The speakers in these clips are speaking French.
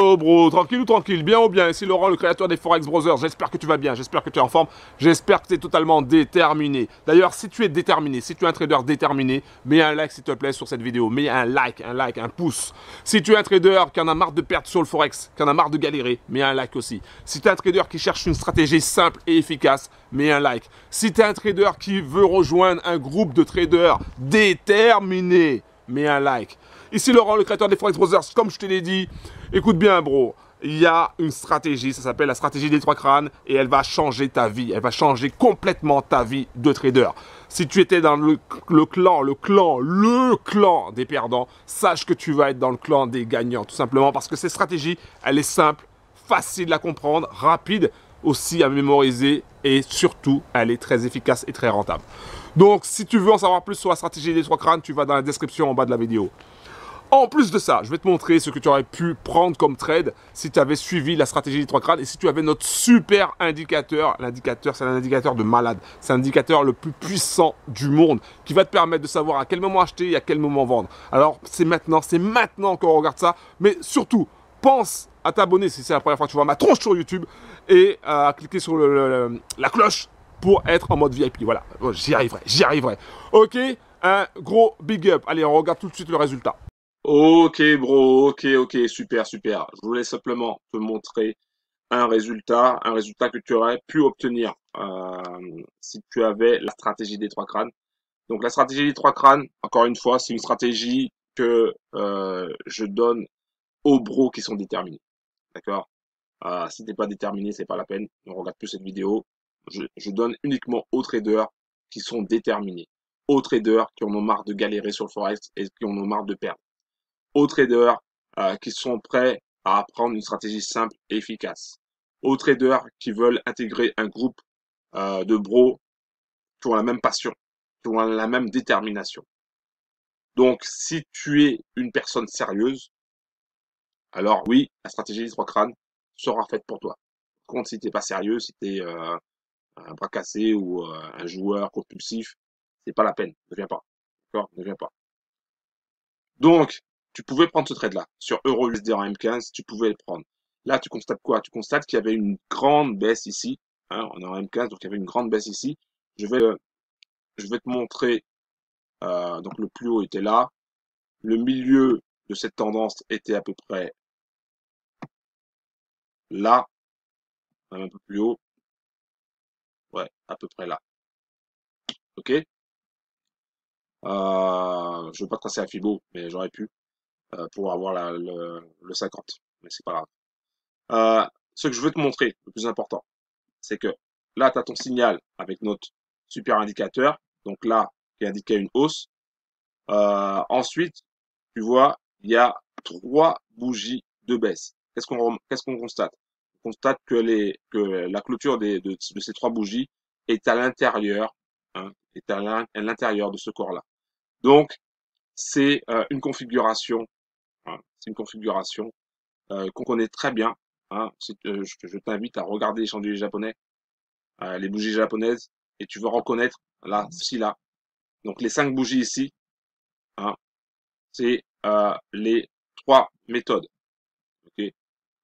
Yo bro, tranquille ou tranquille, bien ou bien, ici Laurent, le créateur des Forex Brothers, j'espère que tu vas bien, j'espère que tu es en forme, j'espère que tu es totalement déterminé. D'ailleurs, si tu es déterminé, si tu es un trader déterminé, mets un like s'il te plaît sur cette vidéo, mets un like, un pouce. Si tu es un trader qui en a marre de perdre sur le Forex, qui en a marre de galérer, mets un like aussi. Si tu es un trader qui cherche une stratégie simple et efficace, mets un like. Si tu es un trader qui veut rejoindre un groupe de traders déterminés, mets un like. Ici Laurent, le créateur des Forex Brothers, comme je te l'ai dit, écoute bien bro, il y a une stratégie, ça s'appelle la stratégie des 3 crânes et elle va changer ta vie, elle va changer complètement ta vie de trader. Si tu étais dans le clan des perdants, sache que tu vas être dans le clan des gagnants, tout simplement parce que cette stratégie, elle est simple, facile à comprendre, rapide aussi à mémoriser et surtout, elle est très efficace et très rentable. Donc, si tu veux en savoir plus sur la stratégie des 3 crânes, tu vas dans la description en bas de la vidéo. En plus de ça, je vais te montrer ce que tu aurais pu prendre comme trade si tu avais suivi la stratégie des 3 crânes et si tu avais notre super indicateur. L'indicateur, c'est un indicateur de malade. C'est l'indicateur le plus puissant du monde qui va te permettre de savoir à quel moment acheter et à quel moment vendre. Alors, c'est maintenant qu'on regarde ça. Mais surtout, pense à t'abonner si c'est la première fois que tu vois ma tronche sur YouTube et à cliquer sur la cloche pour être en mode VIP. Voilà, j'y arriverai. Ok, un gros big up. Allez, on regarde tout de suite le résultat. Ok bro, ok, super. Je voulais simplement te montrer un résultat que tu aurais pu obtenir si tu avais la stratégie des 3 crânes. Donc la stratégie des 3 crânes, encore une fois, c'est une stratégie que je donne aux bros qui sont déterminés. D'accord? Si t'es pas déterminé, c'est pas la peine. On regarde plus cette vidéo. Je donne uniquement aux traders qui sont déterminés. Aux traders qui en ont marre de galérer sur le forex et qui en ont marre de perdre. Aux traders qui sont prêts à apprendre une stratégie simple et efficace. Aux traders qui veulent intégrer un groupe de bros qui ont la même passion, qui ont la même détermination. Donc, si tu es une personne sérieuse, alors oui, la stratégie des 3 crânes sera faite pour toi. Par contre, si t'es pas sérieux, si t'es un bras cassé ou un joueur compulsif, c'est pas la peine. Ne viens pas. D'accord? Ne viens pas. Donc, tu pouvais prendre ce trade-là. Sur Euro-USD en M15, tu pouvais le prendre. Là, tu constates quoi? Tu constates qu'il y avait une grande baisse ici. Hein, on est en M15, donc il y avait une grande baisse ici. Je vais te montrer. Donc, le plus haut était là. Le milieu de cette tendance était à peu près là. Un peu plus haut. Ouais, à peu près là. OK? Je veux pas tracer à Fibo, mais j'aurais pu pour avoir le 50. Mais c'est pas grave. Ce que je veux te montrer, le plus important, c'est que là, tu as ton signal avec notre super indicateur. Donc là, qui indiquait une hausse. Ensuite, tu vois, il y a 3 bougies de baisse. Qu'est-ce qu'on constate? On constate que la clôture de ces 3 bougies est à l'intérieur, hein, est à l'intérieur de ce corps-là. Donc, c'est une configuration, hein, c'est une configuration qu'on connaît très bien. Hein. Je t'invite à regarder les chandeliers japonais, les bougies japonaises, et tu vas reconnaître là, ceci là. Donc les 5 bougies ici, hein, c'est les 3 méthodes. Ok,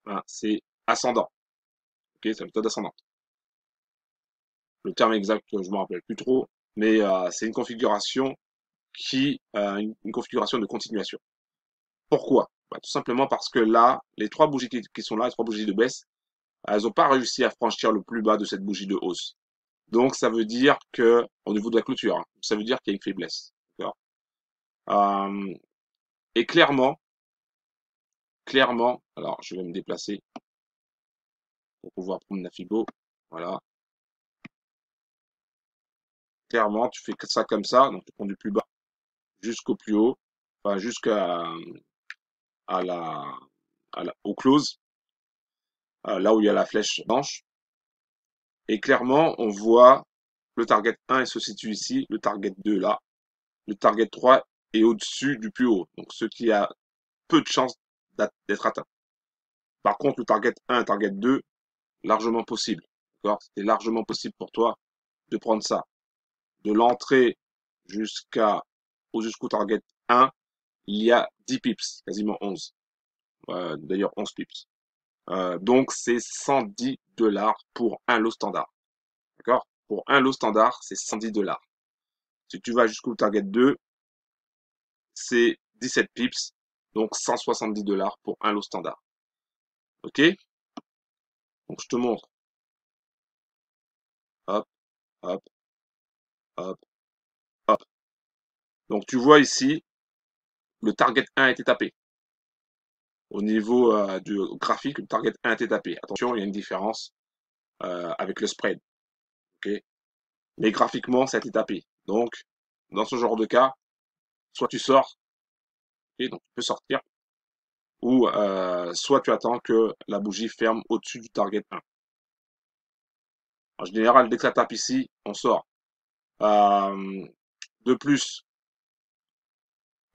hein, c'est ascendant. Ok, c'est la méthode ascendante. Le terme exact, je me rappelle plus trop, mais c'est une configuration une configuration de continuation. Pourquoi? Bah, tout simplement parce que là, les 3 bougies qui sont là, les 3 bougies de baisse, elles n'ont pas réussi à franchir le plus bas de cette bougie de hausse. Donc, ça veut dire que, au niveau de la clôture, hein, ça veut dire qu'il y a une faiblesse. D'accord. Euh, et clairement, alors je vais me déplacer pour pouvoir prendre la fibo. Voilà. Clairement, tu fais ça comme ça, donc tu prends du plus bas jusqu'au plus haut, enfin jusqu'à à la, au close, là où il y a la flèche blanche. Et clairement, on voit le target 1 se situe ici, le target 2 là, le target 3 est au-dessus du plus haut, donc ce qui a peu de chances d'être atteint. Par contre, le target 1 et target 2, largement possible. C'était largement possible pour toi de prendre ça. De l'entrée jusqu'au target 1, il y a 10 pips, quasiment 11. D'ailleurs, 11 pips. Donc, c'est 110 $ pour un lot standard. D'accord? Pour un lot standard, c'est 110 $. Si tu vas jusqu'au target 2, c'est 17 pips. Donc, 170 $ pour un lot standard. OK? Donc, je te montre. Hop, hop, hop, hop. Donc, tu vois ici, le target 1 a été tapé. Au niveau du graphique, le target 1 a été tapé. Attention, il y a une différence avec le spread. OK? Mais graphiquement, ça a été tapé. Donc, dans ce genre de cas, soit tu sors, okay, donc tu peux sortir, ou soit tu attends que la bougie ferme au-dessus du target 1. En général, dès que ça tape ici, on sort. De plus,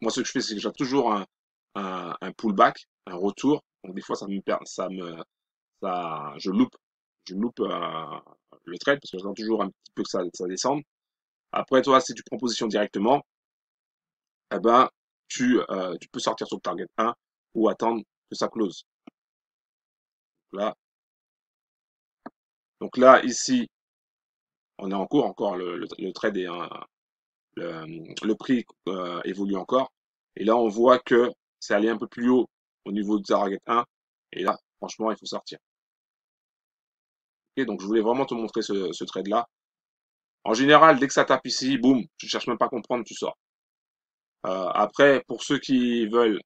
moi ce que je fais, c'est que j'ai toujours un pullback, un retour. Donc des fois, je loupe le trade parce que j'attends toujours un petit peu que ça descende. Après, toi, si tu prends position directement, eh ben, tu peux sortir sur le target 1 ou attendre que ça close. Là. Donc là, ici, on est en cours encore, le trade est le prix évolue encore. Et là, on voit que c'est allé un peu plus haut au niveau du target 1. Et là, franchement, il faut sortir. Ok, donc je voulais vraiment te montrer ce trade-là. En général, dès que ça tape ici, boum, tu cherches même pas à comprendre, tu sors. Après, pour ceux qui veulent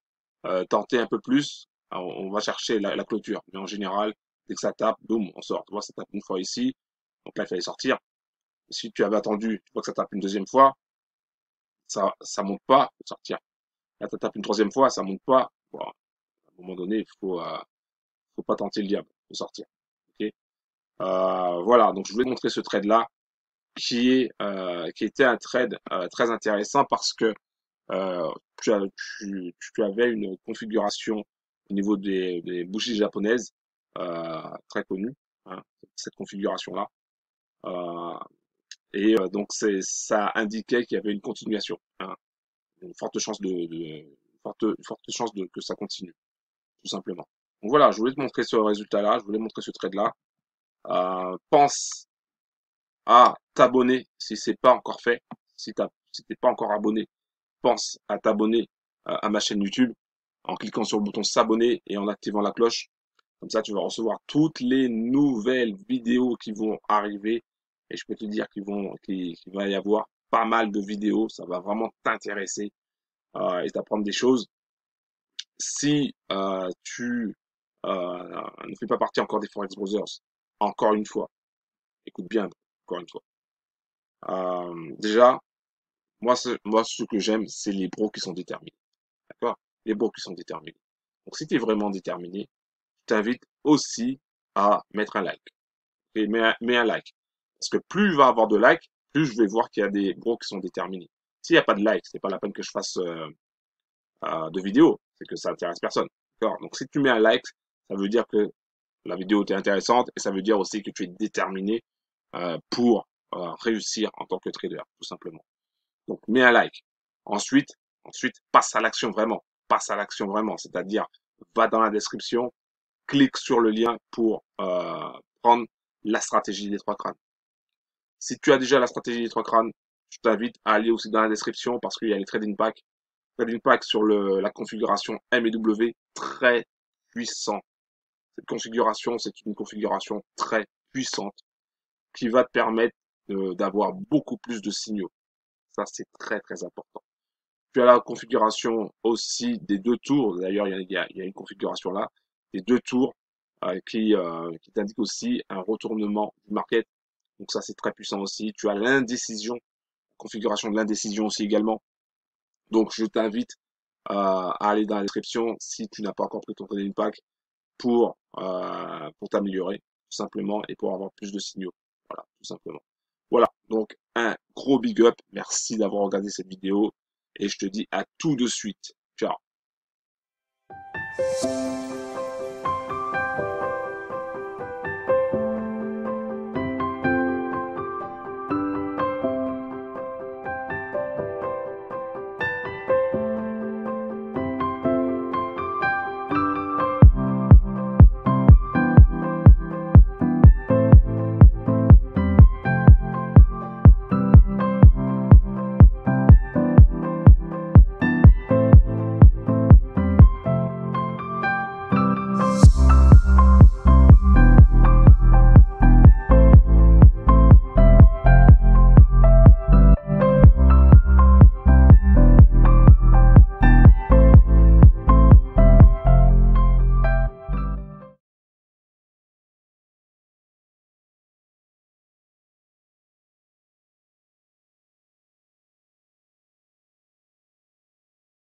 tenter un peu plus, on va chercher la clôture. Mais en général, dès que ça tape, boum, on sort. Tu vois, ça tape une fois ici. Donc là, il fallait sortir. Si tu avais attendu, tu vois que ça tape une deuxième fois, ça monte pas, faut sortir. Là, ça tape une troisième fois, ça monte pas. Bon, à un moment donné, faut pas tenter le diable, faut sortir. Ok. Voilà, donc je voulais te montrer ce trade-là, qui était un trade très intéressant parce que euh, tu avais une configuration au niveau des bougies japonaises très connue, hein, cette configuration-là. Euh, donc ça indiquait qu'il y avait une continuation, hein, une forte chance forte chance que ça continue, tout simplement. Donc voilà, je voulais te montrer ce résultat-là, je voulais montrer ce trade-là. Pense à t'abonner si c'est pas encore fait. Si t'es pas encore abonné, pense à t'abonner à ma chaîne YouTube en cliquant sur le bouton s'abonner et en activant la cloche. Comme ça, tu vas recevoir toutes les nouvelles vidéos qui vont arriver. Et je peux te dire qu'il va y avoir pas mal de vidéos. Ça va vraiment t'intéresser et t'apprendre des choses. Si tu ne fais pas partie encore des Forex Brothers, encore une fois, écoute bien, encore une fois. Déjà, moi, ce que j'aime, c'est les pros qui sont déterminés. D'accord? Les pros qui sont déterminés. Donc, si tu es vraiment déterminé, je t'invite aussi à mettre un like. Et mets un like. Parce que plus il va y avoir de likes, plus je vais voir qu'il y a des pros qui sont déterminés. S'il n'y a pas de likes, c'est pas la peine que je fasse de vidéo. C'est que ça intéresse personne. D'accord? Donc, si tu mets un like, ça veut dire que la vidéo est intéressante et ça veut dire aussi que tu es déterminé pour réussir en tant que trader, tout simplement. Donc, mets un like. Ensuite, passe à l'action vraiment. Passe à l'action vraiment. C'est-à-dire, va dans la description, clique sur le lien pour prendre la stratégie des 3 crânes. Si tu as déjà la stratégie des 3 crânes, je t'invite à aller aussi dans la description parce qu'il y a les trading packs. Trading pack sur la configuration M et W, très puissant. Cette configuration, c'est une configuration très puissante qui va te permettre d'avoir beaucoup plus de signaux. Ça, c'est très, très important. Tu as la configuration aussi des 2 tours. D'ailleurs, il y a une configuration là, des 2 tours qui t'indique aussi un retournement du market. Donc ça, c'est très puissant aussi. Tu as l'indécision, configuration de l'indécision aussi également. Donc, je t'invite à aller dans la description si tu n'as pas encore pris ton trading pack pour t'améliorer, tout simplement, et pour avoir plus de signaux. Voilà, tout simplement. Voilà, donc un gros big up. Merci d'avoir regardé cette vidéo et je te dis à tout de suite. Ciao.